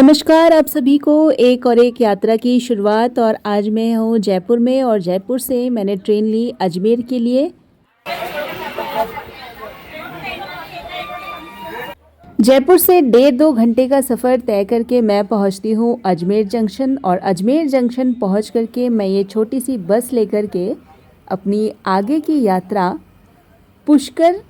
नमस्कार आप सभी को एक और एक यात्रा की शुरुआत। और आज मैं हूँ जयपुर में और जयपुर से मैंने ट्रेन ली अजमेर के लिए। जयपुर से 1.5-2 घंटे का सफ़र तय करके मैं पहुँचती हूँ अजमेर जंक्शन। और अजमेर जंक्शन पहुँच करके मैं ये छोटी सी बस लेकर के अपनी आगे की यात्रा पुष्कर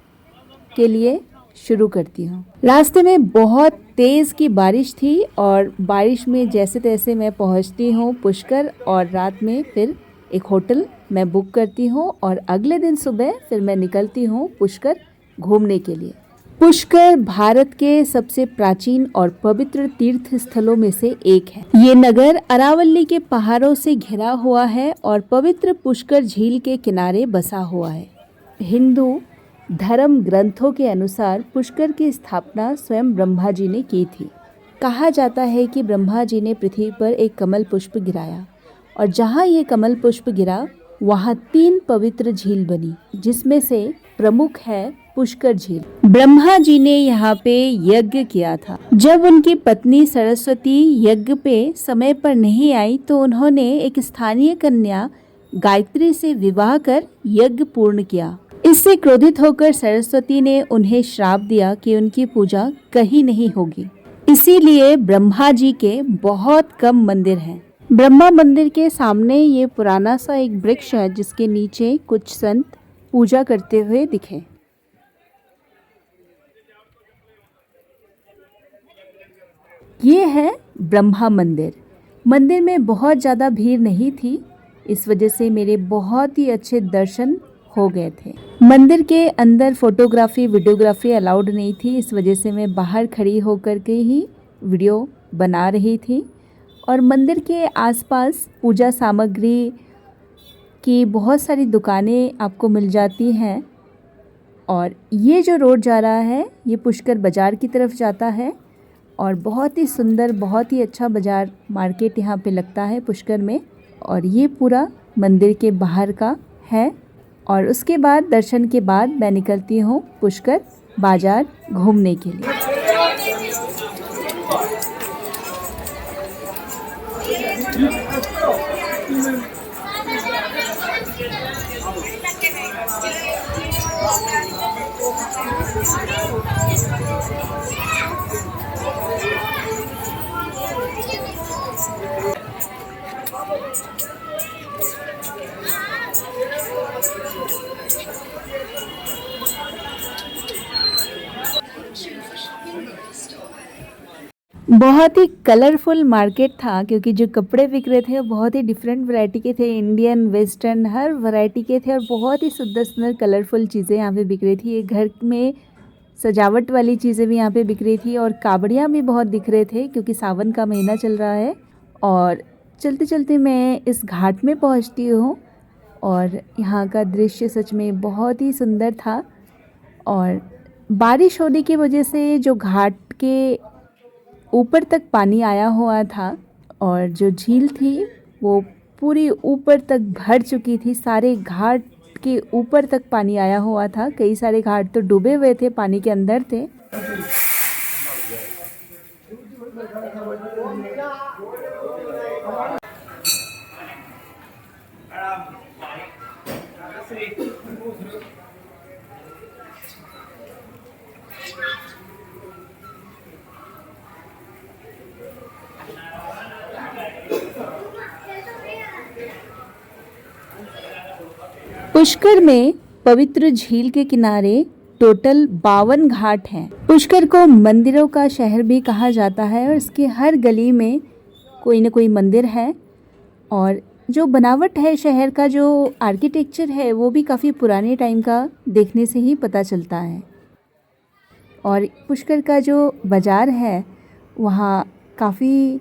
के लिए शुरू करती हूँ। रास्ते में बहुत तेज़ की बारिश थी और बारिश में जैसे तैसे मैं पहुँचती हूँ पुष्कर और रात में फिर एक होटल मैं बुक करती हूँ और अगले दिन सुबह फिर मैं निकलती हूँ पुष्कर घूमने के लिए। पुष्कर भारत के सबसे प्राचीन और पवित्र तीर्थ स्थलों में से एक है। ये नगर अरावली के पहाड़ों से घिरा हुआ है और पवित्र पुष्कर झील के किनारे बसा हुआ है। हिंदू धर्म ग्रंथों के अनुसार पुष्कर की स्थापना स्वयं ब्रह्मा जी ने की थी। कहा जाता है कि ब्रह्मा जी ने पृथ्वी पर एक कमल पुष्प गिराया और जहाँ ये कमल पुष्प गिरा वहाँ 3 पवित्र झील बनी, जिसमें से प्रमुख है पुष्कर झील। ब्रह्मा जी ने यहाँ पे यज्ञ किया था। जब उनकी पत्नी सरस्वती यज्ञ पे समय पर नहीं आई तो उन्होंने एक स्थानीय कन्या गायत्री से विवाह कर यज्ञ पूर्ण किया। इससे क्रोधित होकर सरस्वती ने उन्हें श्राप दिया कि उनकी पूजा कहीं नहीं होगी। इसीलिए ब्रह्मा जी के बहुत कम मंदिर हैं। ब्रह्मा मंदिर के सामने ये पुराना सा एक वृक्ष है जिसके नीचे कुछ संत पूजा करते हुए दिखे। ये है ब्रह्मा मंदिर। मंदिर में बहुत ज़्यादा भीड़ नहीं थी, इस वजह से मेरे बहुत ही अच्छे दर्शन हो गए थे। मंदिर के अंदर फोटोग्राफी वीडियोग्राफी अलाउड नहीं थी, इस वजह से मैं बाहर खड़ी होकर के ही वीडियो बना रही थी। और मंदिर के आसपास पूजा सामग्री की बहुत सारी दुकानें आपको मिल जाती हैं। और ये जो रोड जा रहा है ये पुष्कर बाज़ार की तरफ जाता है और बहुत ही सुंदर बहुत ही अच्छा बाज़ार मार्केट यहाँ पे लगता है पुष्कर में। और ये पूरा मंदिर के बाहर का है। और उसके बाद दर्शन के बाद मैं निकलती हूँ पुष्कर बाज़ार घूमने के लिए। बहुत ही कलरफुल मार्केट था क्योंकि जो कपड़े बिक रहे थे वो बहुत ही डिफरेंट वैरायटी के थे, इंडियन वेस्टर्न हर वैरायटी के थे। और बहुत ही सुंदर सुंदर कलरफुल चीज़ें यहाँ पे बिक रही थी। ये घर में सजावट वाली चीज़ें भी यहाँ पे बिक रही थी और कावड़ियाँ भी बहुत दिख रहे थे क्योंकि सावन का महीना चल रहा है। और चलते चलते मैं इस घाट में पहुँचती हूँ और यहाँ का दृश्य सच में बहुत ही सुंदर था। और बारिश होने की वजह से जो घाट के ऊपर तक पानी आया हुआ था और जो झील थी वो पूरी ऊपर तक भर चुकी थी। सारे घाट के ऊपर तक पानी आया हुआ था, कई सारे घाट तो डूबे हुए थे, पानी के अंदर थे। पुष्कर में पवित्र झील के किनारे टोटल 52 घाट हैं। पुष्कर को मंदिरों का शहर भी कहा जाता है और इसके हर गली में कोई न कोई मंदिर है। और जो बनावट है शहर का, जो आर्किटेक्चर है वो भी काफ़ी पुराने टाइम का देखने से ही पता चलता है। और पुष्कर का जो बाज़ार है वहाँ काफ़ी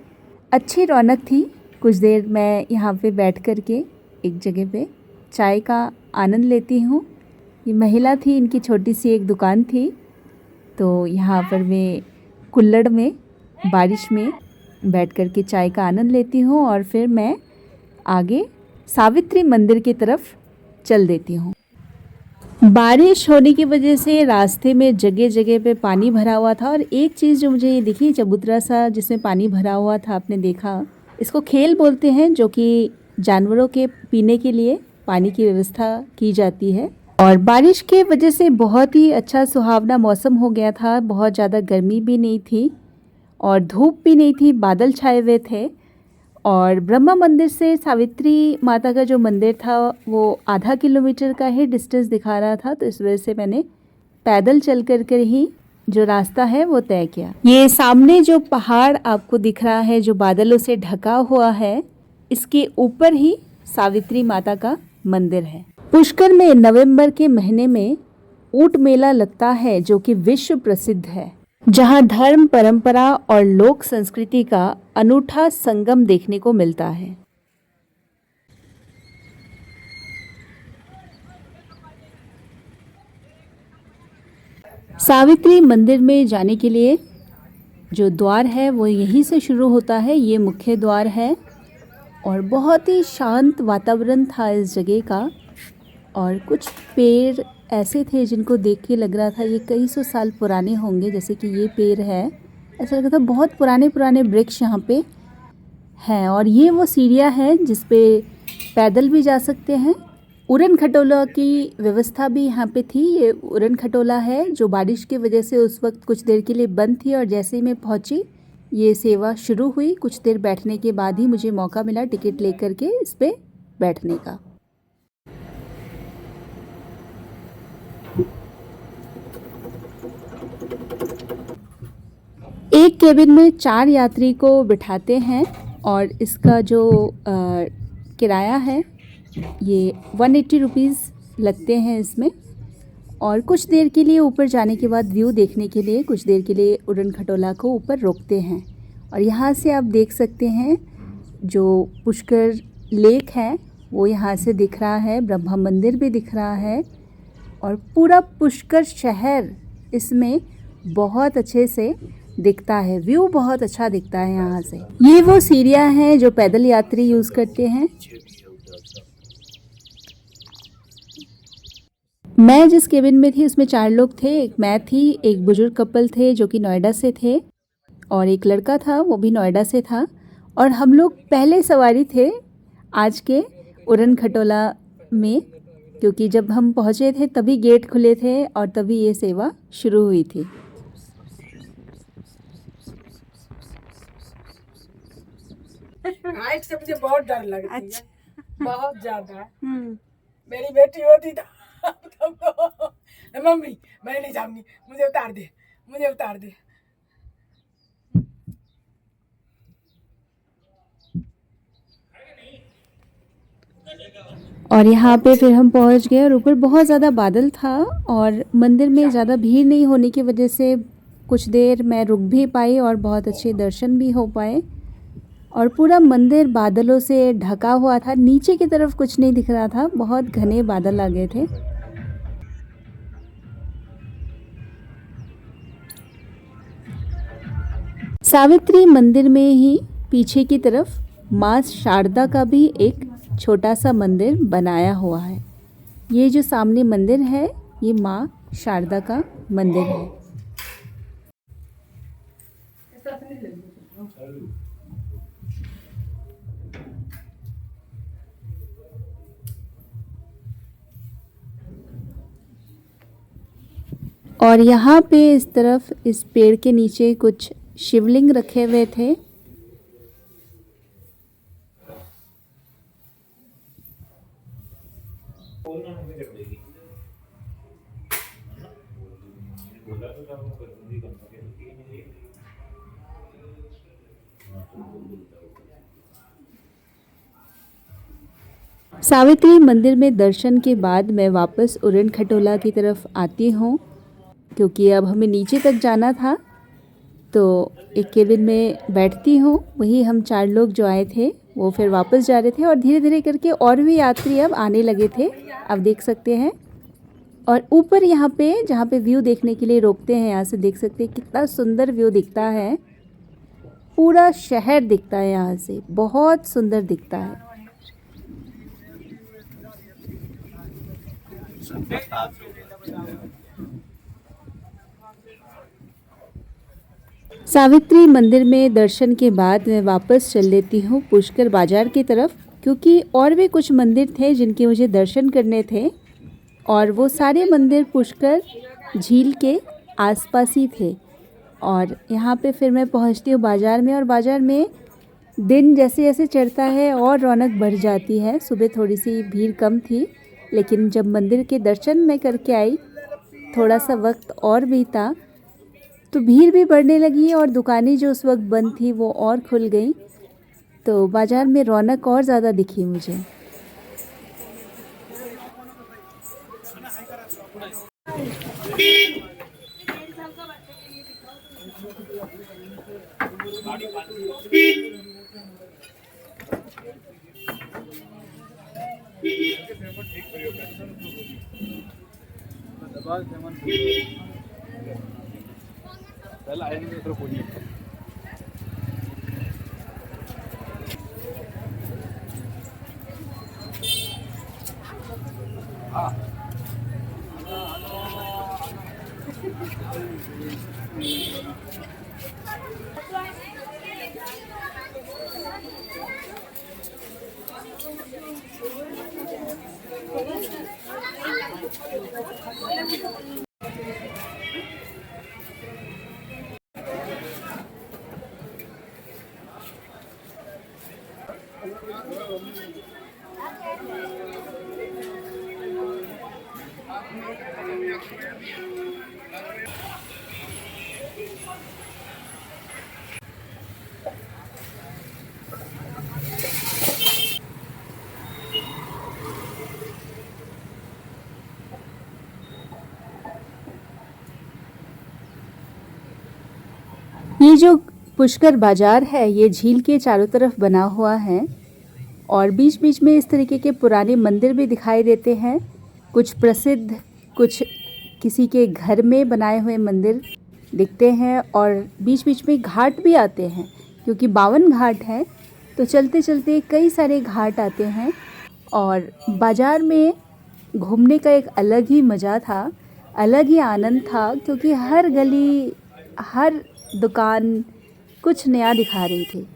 अच्छी रौनक थी। कुछ देर मैं यहाँ पे बैठ कर के एक जगह पे चाय का आनंद लेती हूँ। ये महिला थी, इनकी छोटी सी एक दुकान थी, तो यहाँ पर मैं कुल्हड़ में बारिश में बैठ कर के चाय का आनंद लेती हूँ और फिर मैं आगे सावित्री मंदिर की तरफ चल देती हूँ। बारिश होने की वजह से रास्ते में जगह जगह पे पानी भरा हुआ था और एक चीज़ जो मुझे ये दिखी, चबूतरा सा जिसमें पानी भरा हुआ था, आपने देखा। इसको खेल बोलते हैं, जो कि जानवरों के पीने के लिए पानी की व्यवस्था की जाती है। और बारिश के वजह से बहुत ही अच्छा सुहावना मौसम हो गया था। बहुत ज़्यादा गर्मी भी नहीं थी और धूप भी नहीं थी, बादल छाए हुए थे। और ब्रह्मा मंदिर से सावित्री माता का जो मंदिर था वो आधा किलोमीटर का ही डिस्टेंस दिखा रहा था, तो इस वजह से मैंने पैदल चल कर ही जो रास्ता है वो तय किया। ये सामने जो पहाड़ आपको दिख रहा है, जो बादलों से ढका हुआ है, इसके ऊपर ही सावित्री माता का मंदिर है। पुष्कर में नवंबर के महीने में ऊंट मेला लगता है, जो कि विश्व प्रसिद्ध है, जहां धर्म, परंपरा और लोक संस्कृति का अनूठा संगम देखने को मिलता है। सावित्री मंदिर में जाने के लिए जो द्वार है वो यहीं से शुरू होता है। ये मुख्य द्वार है और बहुत ही शांत वातावरण था इस जगह का। और कुछ पेड़ ऐसे थे जिनको देख के लग रहा था ये कई सौ साल पुराने होंगे। जैसे कि ये पेड़ है, ऐसा लग रहा था बहुत पुराने पुराने वृक्ष यहाँ पे हैं। और ये वो सीढ़ियाँ हैं जिस पे पैदल भी जा सकते हैं। उड़न खटोला की व्यवस्था भी यहाँ पे थी। ये उड़न खटोला है जो बारिश की वजह से उस वक्त कुछ देर के लिए बंद थी, और जैसे ही मैं पहुँची ये सेवा शुरू हुई। कुछ देर बैठने के बाद ही मुझे मौका मिला टिकट लेकर के इस पे बैठने का। एक केबिन में 4 यात्री को बिठाते हैं और इसका जो किराया है ये 180 रुपीज़ लगते हैं इसमें। और कुछ देर के लिए ऊपर जाने के बाद व्यू देखने के लिए कुछ देर के लिए उड़न खटोला को ऊपर रोकते हैं। और यहाँ से आप देख सकते हैं जो पुष्कर लेक है वो यहाँ से दिख रहा है, ब्रह्मा मंदिर भी दिख रहा है और पूरा पुष्कर शहर इसमें बहुत अच्छे से दिखता है। व्यू बहुत अच्छा दिखता है यहाँ से। ये वो सीढ़ियाँ हैं जो पैदल यात्री यूज़ करते हैं। मैं जिस केबिन में थी उसमें 4 लोग थे। एक मैं थी, एक बुजुर्ग कपल थे जो कि नोएडा से थे, और एक लड़का था वो भी नोएडा से था। और हम लोग पहले सवारी थे आज के उड़न खटोला में, क्योंकि जब हम पहुँचे थे तभी गेट खुले थे और तभी ये सेवा शुरू हुई थी। हाइट से मुझे बहुत डर लगता है। बहुत ज्यादा। मेरी बेटी होती तो मम्मी मैं नहीं जाऊंगी, मुझे उतार दे, मुझे उतार दे। और यहाँ पे फिर हम पहुँच गए और ऊपर बहुत ज़्यादा बादल था और मंदिर में ज़्यादा भीड़ नहीं होने की वजह से कुछ देर मैं रुक भी पाई और बहुत अच्छे दर्शन भी हो पाए। और पूरा मंदिर बादलों से ढका हुआ था, नीचे की तरफ कुछ नहीं दिख रहा था, बहुत घने बादल आ गए थे। सावित्री मंदिर में ही पीछे की तरफ माँ शारदा का भी एक छोटा सा मंदिर बनाया हुआ है। ये जो सामने मंदिर है ये माँ शारदा का मंदिर है। और यहाँ पे इस तरफ इस पेड़ के नीचे कुछ शिवलिंग रखे हुए थे। सावित्री मंदिर में दर्शन के बाद मैं वापस उड़न खटोला की तरफ आती हूँ, क्योंकि अब हमें नीचे तक जाना था। तो एक केबिन में बैठती हूँ, वही हम 4 लोग जो आए थे वो फिर वापस जा रहे थे और धीरे धीरे करके और भी यात्री अब आने लगे थे, आप देख सकते हैं। और ऊपर यहाँ पे जहाँ पे व्यू देखने के लिए रोकते हैं, यहाँ से देख सकते हैं कितना सुंदर व्यू दिखता है। पूरा शहर दिखता है यहाँ से, बहुत सुंदर दिखता है। सावित्री मंदिर में दर्शन के बाद मैं वापस चल लेती हूँ पुष्कर बाजार की तरफ, क्योंकि और भी कुछ मंदिर थे जिनके मुझे दर्शन करने थे और वो सारे मंदिर पुष्कर झील के आसपास ही थे। और यहाँ पे फिर मैं पहुँचती हूँ बाज़ार में, और बाज़ार में दिन जैसे जैसे चढ़ता है और रौनक बढ़ जाती है। सुबह थोड़ी सी भीड़ कम थी, लेकिन जब मंदिर के दर्शन मैं करके आई, थोड़ा सा वक्त और बीता तो भीड़ भी बढ़ने लगी और दुकानें जो उस वक्त बंद थी वो और खुल गई, तो बाज़ार में रौनक और ज़्यादा दिखी मुझे। ये जो पुष्कर बाजार है ये झील के चारों तरफ बना हुआ है और बीच बीच में इस तरीके के पुराने मंदिर भी दिखाई देते हैं। कुछ प्रसिद्ध, कुछ किसी के घर में बनाए हुए मंदिर दिखते हैं और बीच बीच में घाट भी आते हैं, क्योंकि 52 घाट हैं तो चलते चलते कई सारे घाट आते हैं। और बाज़ार में घूमने का एक अलग ही मज़ा था, अलग ही आनंद था, क्योंकि हर गली, हर दुकान कुछ नया दिखा रही थी।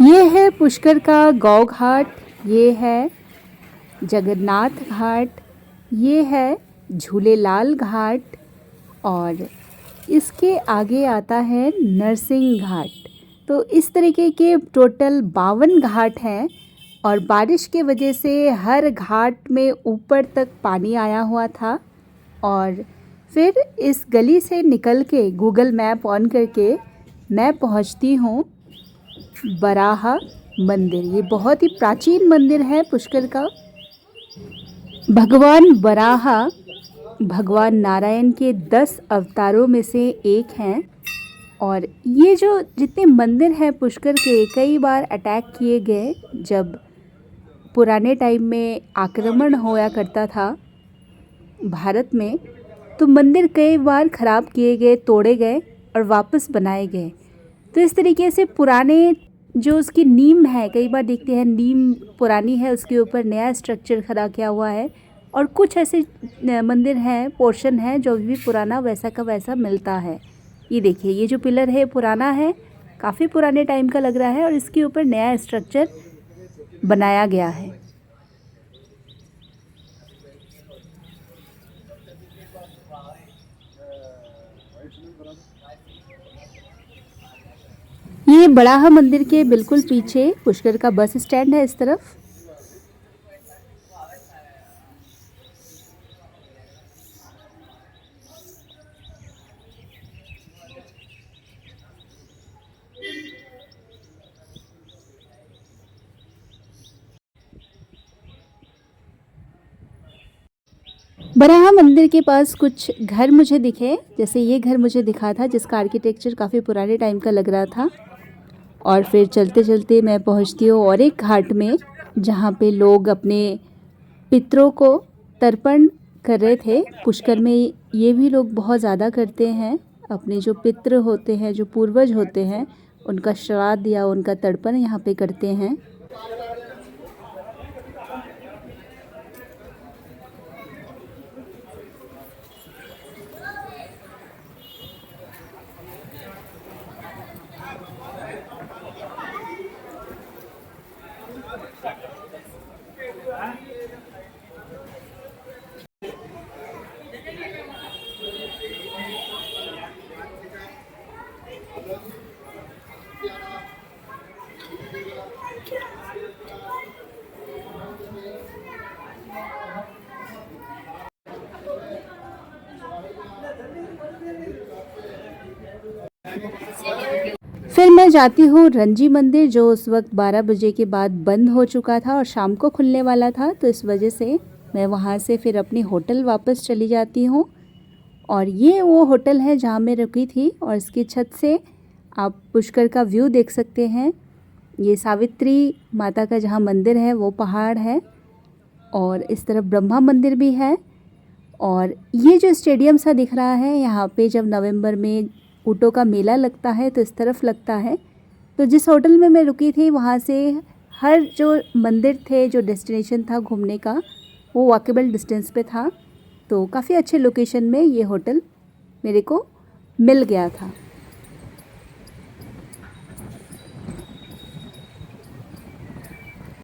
ये है पुष्कर का गौ घाट, ये है जगन्नाथ घाट, ये है झूलेलाल घाट और इसके आगे आता है नरसिंह घाट। तो इस तरीके के टोटल 52 घाट हैं और बारिश के वजह से हर घाट में ऊपर तक पानी आया हुआ था। और फिर इस गली से निकल के गूगल मैप ऑन करके मैं पहुंचती हूं बराह मंदिर। ये बहुत ही प्राचीन मंदिर है पुष्कर का। भगवान बराह भगवान नारायण के 10 अवतारों में से एक हैं और ये जो जितने मंदिर हैं पुष्कर के, कई बार अटैक किए गए। जब पुराने टाइम में आक्रमण होया करता था भारत में, तो मंदिर कई बार ख़राब किए गए, तोड़े गए और वापस बनाए गए। तो इस तरीके से पुराने जो उसकी नींव है, कई बार देखते हैं नींव पुरानी है, उसके ऊपर नया स्ट्रक्चर खड़ा किया हुआ है। और कुछ ऐसे मंदिर हैं, पोर्शन है जो भी पुराना वैसा का वैसा मिलता है। ये देखिए, ये जो पिलर है पुराना है, काफ़ी पुराने टाइम का लग रहा है और इसके ऊपर नया स्ट्रक्चर बनाया गया है। ये बड़ाह मंदिर के बिल्कुल पीछे पुष्कर का बस स्टैंड है इस तरफ। बराह मंदिर के पास कुछ घर मुझे दिखे, जैसे ये घर मुझे दिखा था जिसका आर्किटेक्चर काफ़ी पुराने टाइम का लग रहा था। और फिर चलते चलते मैं पहुंचती हूँ और एक घाट में, जहाँ पे लोग अपने पितरों को तर्पण कर रहे थे। पुष्कर में ये भी लोग बहुत ज़्यादा करते हैं, अपने जो पितृ होते हैं, जो पूर्वज होते हैं, उनका श्राद्ध या उनका तर्पण यहाँ पे करते हैं। फिर मैं जाती हूँ रंजी मंदिर, जो उस वक्त 12 बजे के बाद बंद हो चुका था और शाम को खुलने वाला था, तो इस वजह से मैं वहाँ से फिर अपनी होटल वापस चली जाती हूँ। और ये वो होटल है जहाँ मैं रुकी थी, और इसकी छत से आप पुष्कर का व्यू देख सकते हैं। ये सावित्री माता का जहाँ मंदिर है वो पहाड़ है, और इस तरफ ब्रह्मा मंदिर भी है। और ये जो स्टेडियम सा दिख रहा है, यहाँ पे जब नवंबर में ऊँटों का मेला लगता है तो इस तरफ लगता है। तो जिस होटल में मैं रुकी थी वहाँ से हर जो मंदिर थे, जो डेस्टिनेशन था घूमने का, वो वॉकेबल डिस्टेंस पे था। तो काफ़ी अच्छे लोकेशन में ये होटल मेरे को मिल गया था।